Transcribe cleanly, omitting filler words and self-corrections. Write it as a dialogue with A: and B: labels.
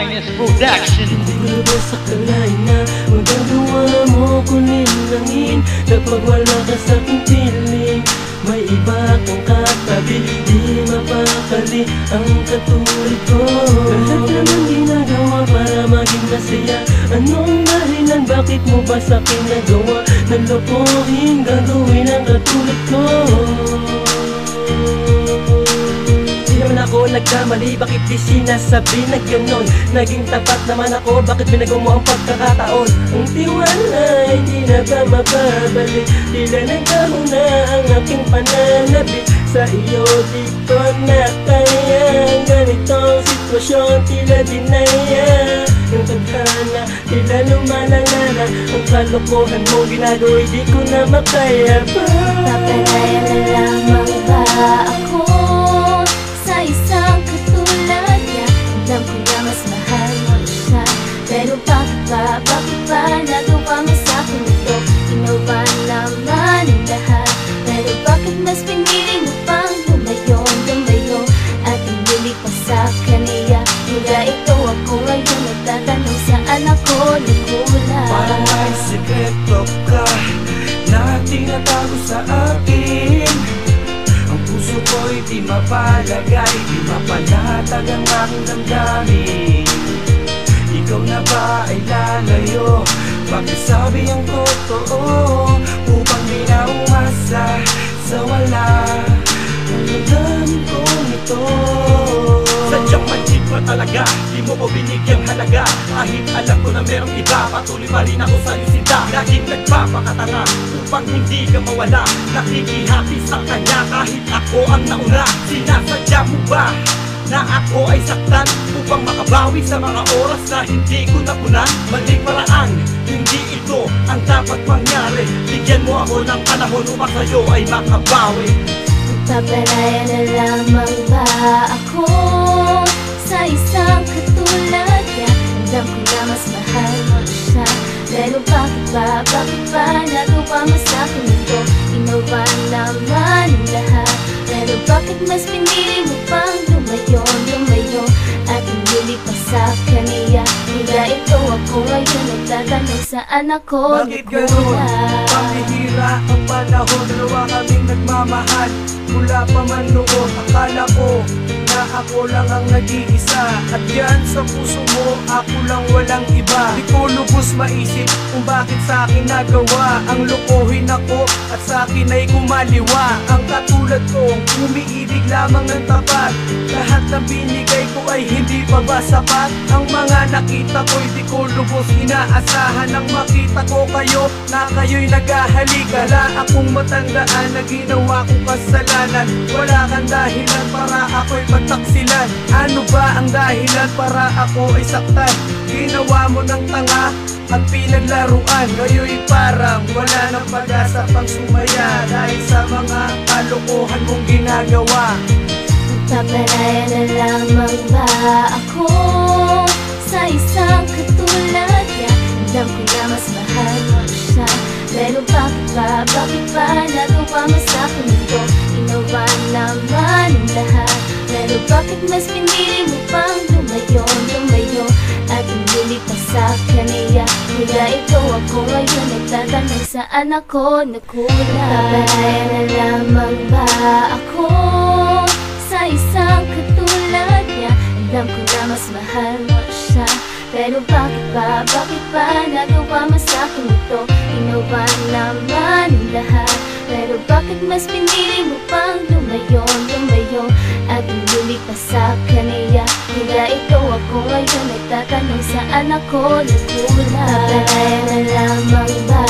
A: Finest Production.
B: Hindi ko lubos sa kalain na magagawa mo kunin langin kapag wala ka sa aking piling. May iba kang katabi, di mapakali ang katulad ko. Lahat naman ginagawa para maging masaya. Anong dahilan, bakit mo ba sa akin nagawa? Nalokohin, gagawin ang katulad ko. Di naman ako nagkamali, bakit di sinasabi na ganon? Naging tapat naman ako, bakit binago mo ang pagkakataon? Ang tiwala, hindi na ba mababalik? Tila nagkahuna ang aking pananabik. Sa iyo di ko na kaya ang ganitong sitwasyon, tila dinaya. Yung tadhana, tila lumalala na. Ang kalokohan mo ginagawa, di ko na makaya pa.
C: Papalaya na lamang ba ako sa isang katulad niya? Alam ko na mas mahal mo siya, pero bakit ba nagawa mo sa akin ito? Ginawa naman ang lahat, pero bakit mas pinili mo pang lumayo at hindi pa sa kaniya? Mula ito ako ngayon nagtatanong saan ako nagkulang.
D: Parang may sikreto ka na tinatago sa akin. Ang puso ko'y di mapalagay, di mapanatag ang aking damdamin. Ikaw na ba ay lalayo? Pagkasabi ang totoo upang di na umasa sa wala ang damdamin ko nito.
E: Sadyang manhid pa talaga, di mo ko binigyang halaga. Kahit alam ko na merong iba, patuloy pa rin ako sa'yo sinta. Laging nagpapakatanga upang hindi ka mawala. Nakikihati sa kanya kahit ako ang nauna. Sinasadya mo ba na ako ay saktan upang makabawi sa mga oras na hindi ko napunan? Maling paraan, hindi ito ang dapat mangyari. Bigyan mo ako ng panahon upang sa'yo ay makabawi.
C: Papalaya na lamang ba ako sa isang katulad niya? Alam ko na mas mahal mo siya, pero bakit ba nagawa mo sa akin ito? Ginawa naman ang lahat, pero bakit mas pinili mo pang lumayo at hindi pa sa kaniya? Mula ito ako ngayon nagtatanong saan ako
D: Bakit ganun? Pambihira ang panahon, dalawa kaming nagmamahal. Mula pa man noon, akala ko na ako lang ang nag-iisa. At yan sa puso mo, ako lang walang iba. Di ko lubos maisip kung bakit sa akin nagawa ang lokohin ako at sa akin ay kumaliwa. Ang katulad ko, umiibig lamang ng tapat. Lahat na binigay ko ay hindi pa ba sapat? Ang mga nakita ko'y di ko lubos inaasahan. Nang makita ko kayo, na kayo'y naghahalikan. Wala akong matandaan na ginawa kong kasalanan. Wala kang dahilan para ako'y magtaksilan. Ano ba ang dahilan para ako ay saktan? Ginawa mo ng tanga at pinaglaruan. Ngayo'y parang wala nang pag-asa pang sumaya dahil sa mga kalokohan mong ginagawa.
C: Papalaya na lamang ba ako sa isang katulad niya? Alam ko na mas mahal mo siya, pero bakit ba nagawa mo sa akin ito? Ginawa naman ang lahat, pero bakit mas pinili mo pang lumayo at hindi pa sa kaniya? Mula ito ako ngayon nagtatanong saan ako nagkulang. Papalaya na lamang ba ako sa isang katulad niya? Alam ko na mas mahal mo siya, pero bakit ba nagawa mo sa akin ito? Ginawa naman ang lahat, pero bakit mas pinili mo pang lumayo at hindi pa sa kaniya? Mula ito ako ngayon nagtatanong saan ako nagkulang. Papalaya na lamang ba